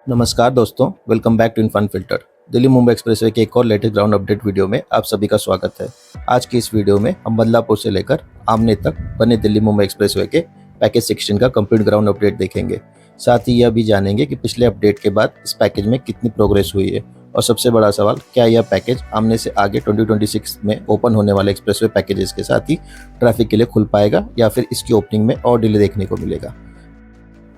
नमस्कार दोस्तों, welcome back to इनफन फिल्टर। दिल्ली मुंबई एक्सप्रेसवे के एक और लेटेस्ट ग्राउंड अपडेट वीडियो में आप सभी का स्वागत है। आज की इस वीडियो में हम बदलापुर से लेकर आमने तक बने दिल्ली मुंबई एक्सप्रेसवे के पैकेज 16 का कंप्लीट ग्राउंड अपडेट देखेंगे। साथ ही यह भी जानेंगे कि पिछले अपडेट के बाद इस पैकेज में कितनी प्रोग्रेस हुई है और सबसे बड़ा सवाल, क्या यह पैकेज आमने से आगे 2026 में ओपन होने वाले एक्सप्रेसवे पैकेजेस के साथ ही ट्रैफिक के लिए खुल पाएगा या फिर इसकी ओपनिंग में और डिले देखने को मिलेगा।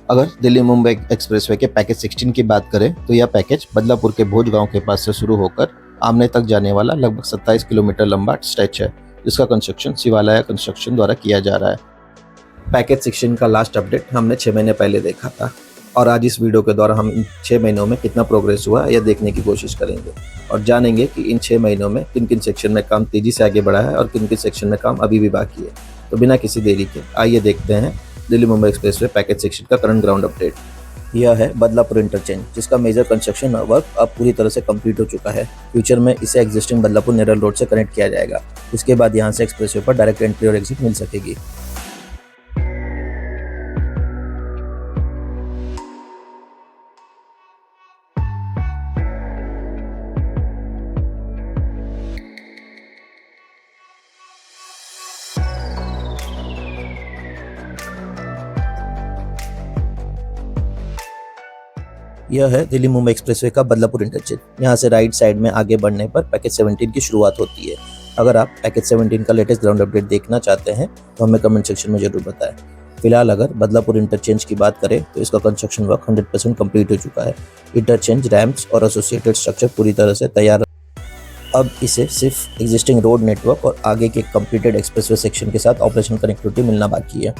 अगर दिल्ली मुंबई एक्सप्रेसवे के पैकेज 16 की बात करें तो यह पैकेज बदलापुर के भोज गांव के पास से शुरू होकर आमने तक जाने वाला लगभग 27 किलोमीटर लंबा स्ट्रेच है, जिसका कंस्ट्रक्शन शिवालय कंस्ट्रक्शन द्वारा किया जा रहा है। पैकेज 16 का लास्ट अपडेट हमने 6 महीने पहले देखा था और आज इस वीडियो के द्वारा हम इन 6 महीनों में कितना प्रोग्रेस हुआ यह देखने की कोशिश करेंगे और जानेंगे कि इन 6 महीनों में किन किन सेक्शन में काम तेजी से आगे बढ़ा है और किन किन सेक्शन में काम अभी भी बाकी है। तो बिना किसी देरी के आइए देखते हैं दिल्ली मुंबई एक्सप्रेसवे पैकेज 16 का करंट ग्राउंड अपडेट। यह है बदलापुर इंटरचेंज, जिसका मेजर कंस्ट्रक्शन वर्क अब पूरी तरह से कंप्लीट हो चुका है। फ्यूचर में इसे एग्जिस्टिंग बदलापुर नेरल रोड से कनेक्ट किया जाएगा। इसके बाद यहां से एक्सप्रेसवे पर डायरेक्ट एंट्री और एग्जिट मिल सकेगी। यह है दिल्ली मुंबई एक्सप्रेसवे का बदलापुर इंटरचेंज। यहाँ से राइट साइड में आगे बढ़ने पर पैकेज 17 की शुरुआत होती है। अगर आप पैकेज 17 का लेटेस्ट ग्राउंड अपडेट देखना चाहते हैं तो हमें कमेंट सेक्शन में जरूर बताएं। फिलहाल अगर बदलापुर इंटरचेंज की बात करें तो इसका कंस्ट्रक्शन वर्क 100% कंप्लीट हो चुका है। इंटरचेंज, रैम्प्स और एसोसिएटेड स्ट्रक्चर पूरी तरह से तैयार। अब इसे सिर्फ एग्जिस्टिंग रोड नेटवर्क और आगे के कंप्लीटेड एक्सप्रेसवे सेक्शन के साथ ऑपरेशन कनेक्टिविटी मिलना बाकी है।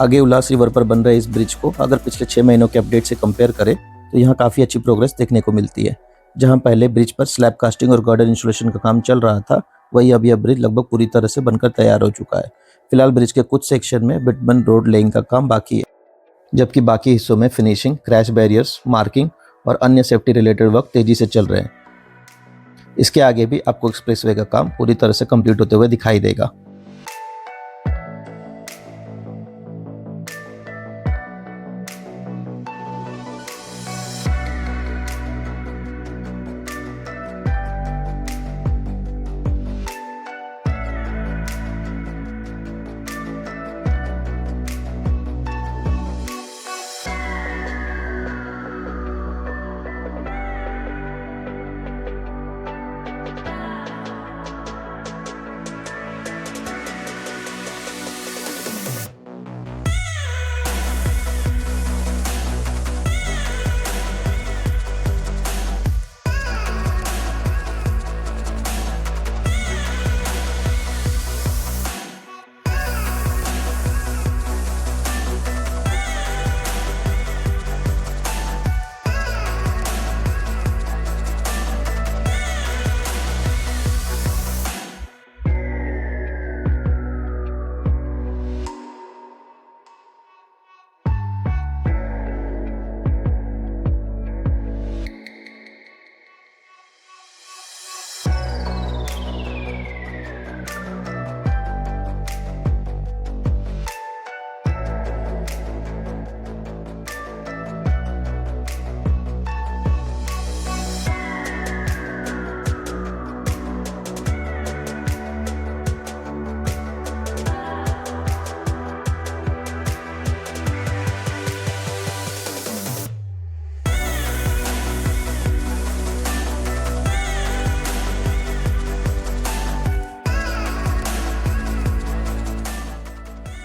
आगे उल्लास रिवर पर बन रहे इस ब्रिज को अगर पिछले 6 महीनों के अपडेट से कंपेयर करें तो यहाँ काफ़ी अच्छी प्रोग्रेस देखने को मिलती है। जहाँ पहले ब्रिज पर स्लैब कास्टिंग और गर्डर इंस्टॉलेशन का काम चल रहा था, वही अब यह ब्रिज लगभग पूरी तरह से बनकर तैयार हो चुका है। फिलहाल ब्रिज के कुछ सेक्शन में बिटमन रोड लेइंग का काम बाकी है, जबकि बाकी हिस्सों में फिनिशिंग, क्रैश बैरियर्स, मार्किंग और अन्य सेफ्टी रिलेटेड वर्क तेजी से चल रहे हैं। इसके आगे भी आपको एक्सप्रेसवे का काम पूरी तरह से कंप्लीट होते हुए दिखाई देगा।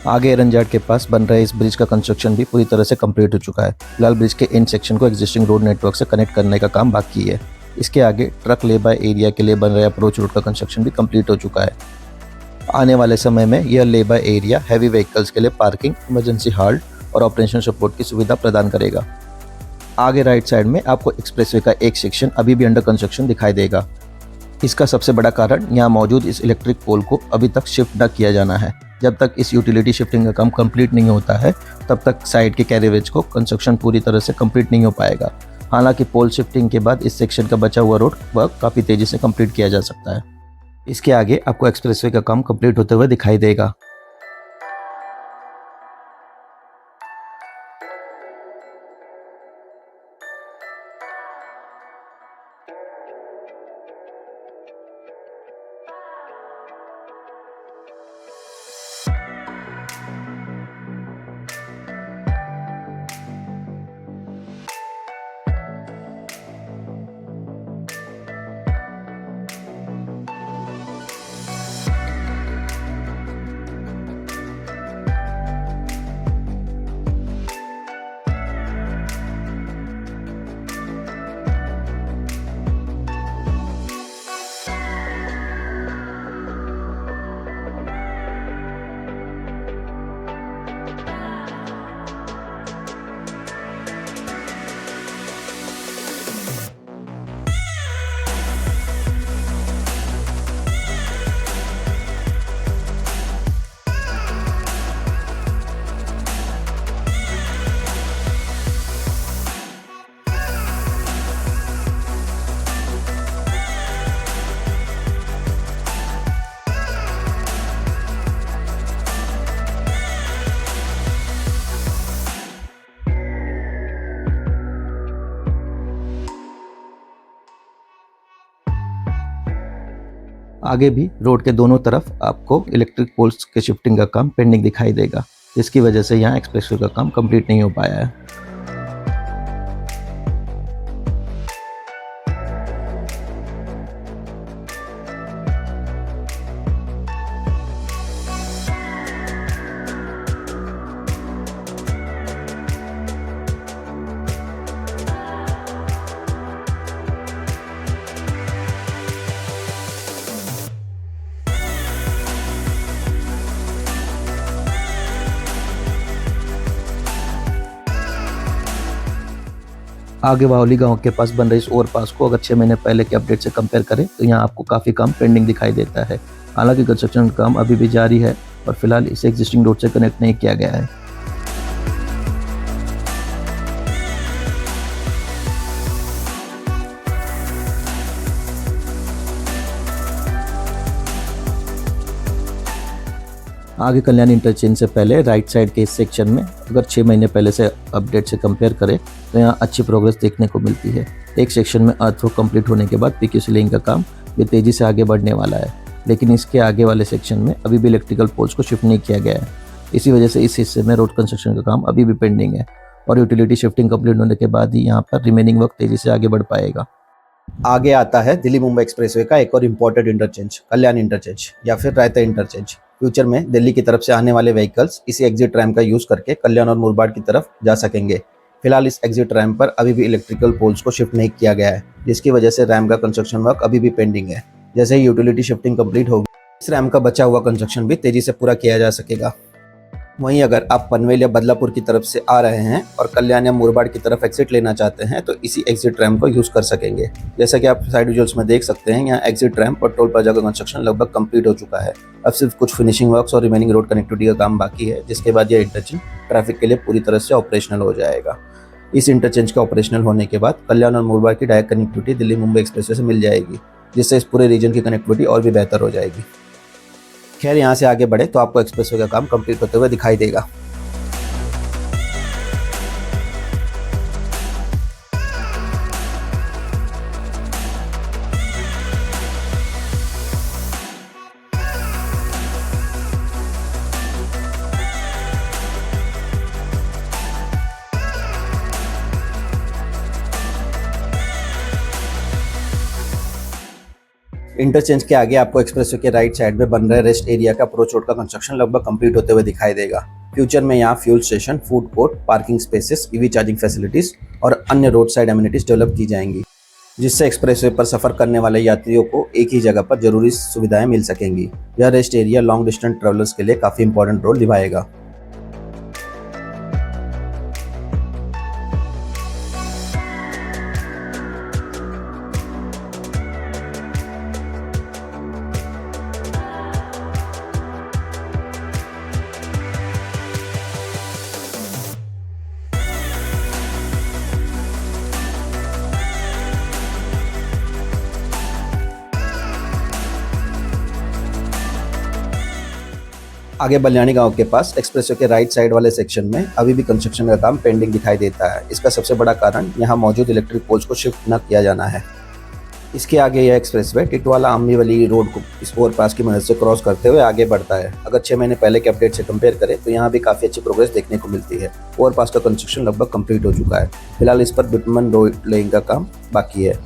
आगे एरनजार्ड के पास बन रहे इस ब्रिज का कंस्ट्रक्शन भी पूरी तरह से कंप्लीट हो चुका है। फिलहाल ब्रिज के एंड सेक्शन को एग्जिस्टिंग रोड नेटवर्क से कनेक्ट करने का काम बाकी है। इसके आगे ट्रक ले बाय एरिया के लिए बन रहा अप्रोच रोड का कंस्ट्रक्शन भी कंप्लीट हो चुका है। आने वाले समय में यह ले बाय एरिया हैवी व्हीकल्स के लिए पार्किंग, इमरजेंसी हाल्ट और ऑपरेशन सपोर्ट की सुविधा प्रदान करेगा। आगे राइट साइड में आपको एक्सप्रेसवे का एक सेक्शन अभी भी अंडर कंस्ट्रक्शन दिखाई देगा। इसका सबसे बड़ा कारण यहाँ मौजूद इस इलेक्ट्रिक पोल को अभी तक शिफ्ट न किया जाना है। जब तक इस यूटिलिटी शिफ्टिंग का काम कंप्लीट नहीं होता है तब तक साइड के कैरिवेज को कंस्ट्रक्शन पूरी तरह से कंप्लीट नहीं हो पाएगा। हालांकि पोल शिफ्टिंग के बाद इस सेक्शन का बचा हुआ रोड वर्क काफ़ी तेज़ी से कंप्लीट किया जा सकता है। इसके आगे आपको एक्सप्रेसवे का काम कंप्लीट होते हुए दिखाई देगा। आगे भी रोड के दोनों तरफ आपको इलेक्ट्रिक पोल्स के शिफ्टिंग का काम पेंडिंग दिखाई देगा, जिसकी वजह से यहाँ एक्सप्रेसवे का काम कंप्लीट नहीं हो पाया है। आगे बाहुली गांव के पास बन रही इस ओवरपास को अगर 6 महीने पहले के अपडेट से कंपेयर करें तो यहाँ आपको काफ़ी काम पेंडिंग दिखाई देता है। हालांकि कंस्ट्रक्शन काम अभी भी जारी है और फिलहाल इसे एग्जिस्टिंग रोड से कनेक्ट नहीं किया गया है। आगे कल्याण इंटरचेंज से पहले राइट साइड के इस सेक्शन में अगर 6 महीने पहले से अपडेट से कंपेयर करें तो यहाँ अच्छी प्रोग्रेस देखने को मिलती है। एक सेक्शन में अर्थ वर्क कंप्लीट होने के बाद पीक्यूसी लेइंग का काम भी तेज़ी से आगे बढ़ने वाला है, लेकिन इसके आगे वाले सेक्शन में अभी भी इलेक्ट्रिकल पोल्स को शिफ्ट नहीं किया गया है। इसी वजह से इस हिस्से में रोड कंस्ट्रक्शन का काम अभी भी पेंडिंग है और यूटिलिटी शिफ्टिंग कंप्लीट होने के बाद ही यहाँ पर रिमेनिंग वर्क तेज़ी से आगे बढ़ पाएगा। आगे आता है दिल्ली मुंबई एक्सप्रेसवे का एक और इम्पोर्टेंट इंटरचेंज, कल्याण इंटरचेंज या फिर रायता इंटरचेंज। फ्यूचर में दिल्ली की तरफ से आने वाले व्हीकल्स इसी एग्जिट रैम्प का यूज करके कल्याण और मुरबाड की तरफ जा सकेंगे। फिलहाल इस एग्जिट रैम्प पर अभी भी इलेक्ट्रिकल पोल्स को शिफ्ट नहीं किया गया है, जिसकी वजह से रैम्प का कंस्ट्रक्शन वर्क अभी भी पेंडिंग है। जैसे ही यूटिलिटी शिफ्टिंग कंप्लीट होगी इस रैम्प का बचा हुआ कंस्ट्रक्शन भी तेजी से पूरा किया जा सकेगा। वहीं अगर आप पनवेल या बदलापुर की तरफ से आ रहे हैं और कल्याण या मुरबाड की तरफ एग्जिट लेना चाहते हैं तो इसी एग्जिट रैम्प को यूज कर सकेंगे। जैसा कि आप साइड विजुअल्स में देख सकते हैं, यहाँ एग्जिट रैम्प और टोल प्लाजा का कंस्ट्रक्शन लगभग कंप्लीट हो चुका है। अब सिर्फ कुछ फिनिशिंग वर्क्स और रिमेनिंग रोड कनेक्टिविटी का काम बाकी है, जिसके बाद यह इंटरचेंज ट्रैफिक के लिए पूरी तरह से ऑपरेशनल हो जाएगा। इस इंटरचेंज का ऑपरेशनल होने के बाद कल्याण और मुरबाड की direct connectivity Delhi Mumbai expressway से मिल जाएगी, जिससे इस पूरे रीजन की कनेक्टिविटी और भी बेहतर हो जाएगी। खैर, यहाँ से आगे बढ़े तो आपको एक्सप्रेसवे का काम कंप्लीट होते हुए दिखाई देगा। इंटरचेंज के आगे आपको एक्सप्रेसवे के राइट साइड में बन रहे रेस्ट एरिया का अप्रोच रोड का कंस्ट्रक्शन लगभग कंप्लीट होते हुए दिखाई देगा। फ्यूचर में यहाँ fuel station, food court, parking spaces, EV charging facilities और अन्य रोड साइड एमिनिटीज डेवलप की जाएंगी। जिससे एक्सप्रेसवे पर सफर करने वाले यात्रियों को एक ही जगह पर जरूरी सुविधाएं मिल सकेंगी। यह rest area long distance travellers के लिए काफी इंपॉर्टेंट रोल निभाएगा। आगे बलियानी गांव के पास एक्सप्रेसवे के राइट साइड वाले सेक्शन में अभी भी कंस्ट्रक्शन का काम पेंडिंग दिखाई देता है। इसका सबसे बड़ा कारण यहाँ मौजूद इलेक्ट्रिक पोल्स को शिफ्ट न किया जाना है। इसके आगे यह एक्सप्रेसवे टिटवाला अम्बीवली रोड को इस ओवरपास की मदद से क्रॉस करते हुए आगे बढ़ता है। अगर 6 महीने पहले के अपडेट से कंपेयर करें तो यहाँ भी काफी अच्छी प्रोग्रेस देखने को मिलती है। ओवरपास का कंस्ट्रक्शन लगभग कंप्लीट हो चुका है। फिलहाल इस पर बिटुमन रोड लेइंग का काम बाकी है,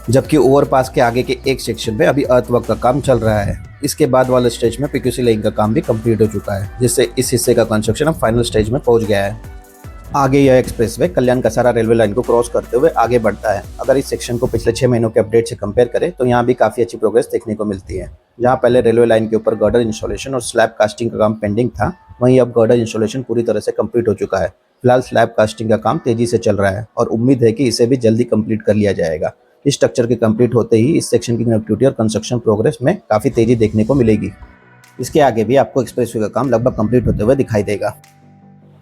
जबकि ओवरपास के आगे के एक सेक्शन में अभी अर्थवर्क का काम चल रहा है। इसके बाद वाले स्टेज में पीक्यूसी लेइंग का काम भी कंप्लीट हो चुका है, जिससे इस हिस्से का कंस्ट्रक्शन अब फाइनल स्टेज में पहुंच गया है। आगे यह एक्सप्रेसवे कल्याण कसारा रेलवे लाइन को क्रॉस करते हुए आगे बढ़ता है। अगर इस सेक्शन को पिछले 6 महीनों के अपडेट से कंपेयर करें तो यहाँ भी काफी अच्छी प्रोग्रेस देखने को मिलती है। जहाँ पहले रेलवे लाइन के ऊपर गर्डर इंस्टॉलेशन और स्लैब कास्टिंग का काम पेंडिंग था, वहीं अब गर्डर इंस्टॉलेशन पूरी तरह से कंप्लीट हो चुका है। फिलहाल स्लैब कास्टिंग का काम तेजी से चल रहा है और उम्मीद है कि इसे भी जल्दी कंप्लीट कर लिया जाएगा। इस स्ट्रक्चर के कंप्लीट होते ही इस सेक्शन की कनेक्टिविटी और कंस्ट्रक्शन प्रोग्रेस में काफी तेजी देखने को मिलेगी। इसके आगे भी आपको एक्सप्रेसवे का काम लगभग कंप्लीट होते हुए दिखाई देगा।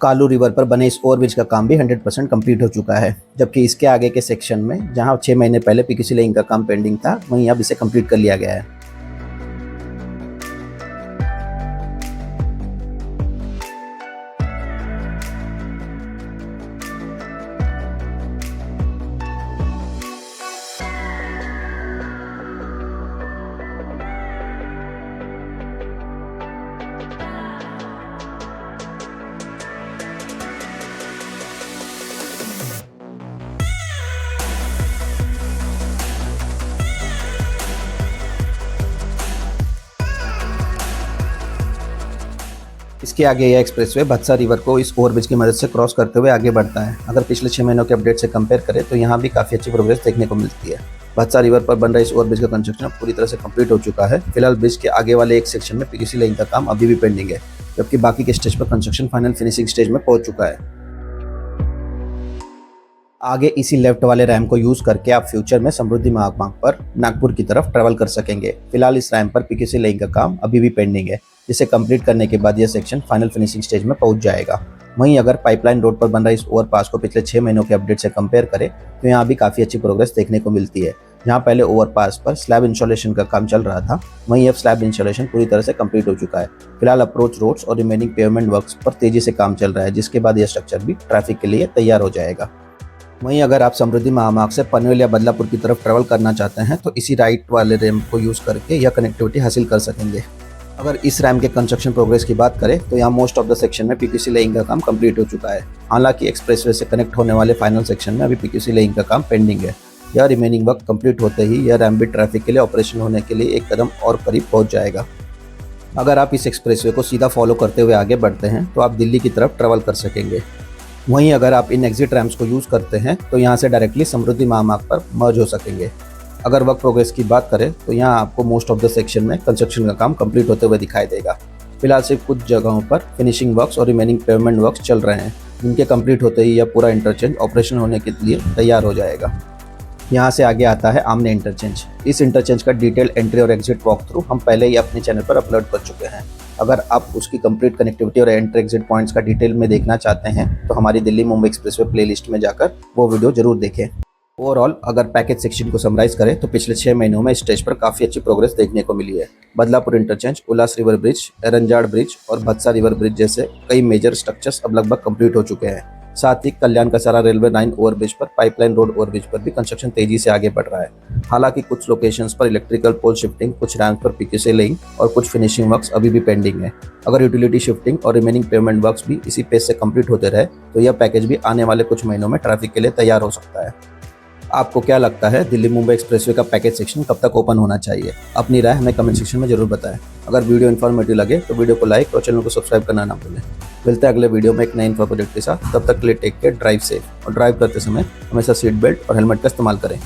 कालू रिवर पर बने इस ओवरब्रिज का काम भी 100% कंप्लीट हो चुका है, जबकि इसके आगे के सेक्शन में जहां 6 महीने पहले पीक्यूसी लेइंग का काम पेंडिंग था, वहीं अब इसे कंप्लीट कर लिया गया है। इसके आगे यह एक्सप्रेसवे भत्सा रिवर को इस ओवरब्रिज की मदद से क्रॉस करते हुए आगे बढ़ता है। अगर पिछले 6 महीनों के अपडेट से कंपेयर करें तो यहाँ भी काफी अच्छी प्रोग्रेस देखने को मिलती है। भत्सा रिवर पर बन रहा इस ओवरब्रिज का कंस्ट्रक्शन पूरी तरह से कंप्लीट हो चुका है। फिलहाल ब्रिज के आगे वाले एक सेक्शन में पीक्यूसी लेइंग का काम अभी भी पेंडिंग है, जबकि बाकी के स्टेज पर कंस्ट्रक्शन फाइनल फिनिशिंग स्टेज में पहुंच चुका है। आगे इसी लेफ्ट वाले रैम को यूज करके आप फ्यूचर में समृद्धि महामार्ग पर नागपुर की तरफ ट्रैवल कर सकेंगे। फिलहाल इस रैम पर पीक्यूसी लेइंग का काम अभी भी पेंडिंग है, जिसे कंप्लीट करने के बाद यह सेक्शन फाइनल फिनिशिंग स्टेज में पहुंच जाएगा। वहीं अगर पाइपलाइन रोड पर बन रहा इस ओवरपास को पिछले 6 महीनों के अपडेट से कंपेयर करें तो यहाँ भी काफी अच्छी प्रोग्रेस देखने को मिलती है। जहाँ पहले ओवरपास पर स्लैब इंस्टॉलेशन का काम चल रहा था, वहीं अब स्लैब इंस्टॉलेशन पूरी तरह से कंप्लीट हो चुका है। फिलहाल अप्रोच रोड्स और रिमेनिंग पेवमेंट वर्क्स पर तेजी से काम चल रहा है, जिसके बाद यह स्ट्रक्चर भी ट्रैफिक के लिए तैयार हो जाएगा। वहीं अगर आप समृद्धि महामार्ग से पनवेल या बदलापुर की तरफ ट्रैवल करना चाहते हैं तो इसी राइट वाले रैम को यूज करके यह कनेक्टिविटी हासिल कर सकेंगे। अगर इस रैम के कंस्ट्रक्शन प्रोग्रेस की बात करें तो यहाँ मोस्ट ऑफ द सेक्शन में पीक्यूसी लेइंग का काम कंप्लीट हो चुका है। हालांकि एक्सप्रेसवे से कनेक्ट होने वाले फाइनल सेक्शन में अभी पीक्यूसी लेइंग का काम पेंडिंग है। यह रिमेनिंग वर्क कंप्लीट होते ही यह रैम भी ट्रैफिक के लिए ऑपरेशन होने के लिए एक कदम और करीब पहुंच जाएगा। अगर आप इस एक्सप्रेसवे को सीधा फॉलो करते हुए आगे बढ़ते हैं तो आप दिल्ली की तरफ ट्रैवल कर सकेंगे। वहीं अगर आप इन एग्जिट रैम्स को यूज करते हैं तो यहाँ से डायरेक्टली समृद्धि महामार्ग पर मर्ज हो सकेंगे। अगर वर्क प्रोग्रेस की बात करें तो यहाँ आपको मोस्ट ऑफ द सेक्शन में कंस्ट्रक्शन का काम कंप्लीट होते हुए दिखाई देगा। फिलहाल सिर्फ कुछ जगहों पर फिनिशिंग वर्क्स और रिमेनिंग पेवमेंट वर्क्स चल रहे हैं, जिनके कंप्लीट होते ही यह पूरा इंटरचेंज ऑपरेशन होने के लिए तैयार हो जाएगा। यहाँ से आगे आता है आमने इंटरचेंज। इस इंटरचेंज का डिटेल एंट्री और एग्जिट वॉक थ्रू हम पहले ही अपने चैनल पर अपलोड कर चुके हैं। अगर आप उसकी कंप्लीट कनेक्टिविटी और एंट्री एग्जिट पॉइंट्स का डिटेल में देखना चाहते हैं तो हमारी दिल्ली मुंबई एक्सप्रेसवे प्लेलिस्ट में जाकर वो वीडियो जरूर देखें। ओवरऑल अगर पैकेज सेक्शन को समराइज करें तो पिछले 6 महीनों में स्टेज पर काफी अच्छी प्रोग्रेस देखने को मिली है। बदलापुर इंटरचेंज, उल्लास रिवर ब्रिज, एरंजाड़ ब्रिज और भत्सा रिवर ब्रिज जैसे कई मेजर स्ट्रक्चर्स अब लगभग कंप्लीट हो चुके हैं। साथ ही कल्याण कसारा रेलवे लाइन ओवरब्रिज पर, पाइपलाइन रोड ओवरब्रिज पर भी कंस्ट्रक्शन तेजी से आगे बढ़ रहा है। हालांकि कुछ लोकेशंस पर इलेक्ट्रिकल पोल शिफ्टिंग, कुछ रैम्प पर पीक्यूसी लेइंग और कुछ फिनिशिंग वर्क्स अभी भी पेंडिंग है। अगर यूटिलिटी शिफ्टिंग और रिमेनिंग पेमेंट वर्क्स भी इसी पेस से कंप्लीट होते रहे तो यह पैकेज भी आने वाले कुछ महीनों में ट्रैफिक के लिए तैयार हो सकता है। आपको क्या लगता है दिल्ली मुंबई एक्सप्रेसवे का पैकेज सेक्शन कब तक ओपन होना चाहिए? अपनी राय हमें कमेंट सेक्शन में जरूर बताएं। अगर वीडियो इन्फॉर्मेटिव लगे तो वीडियो को लाइक और चैनल को सब्सक्राइब करना ना भूलें। मिलते हैं अगले वीडियो में एक नए इन्फो प्रोजेक्ट के साथ। तब तक के लिए टेक केयर, ड्राइव सेफ और ड्राइव करते समय हमेशा सीट बेल्ट और हेलमेट का इस्तेमाल करें।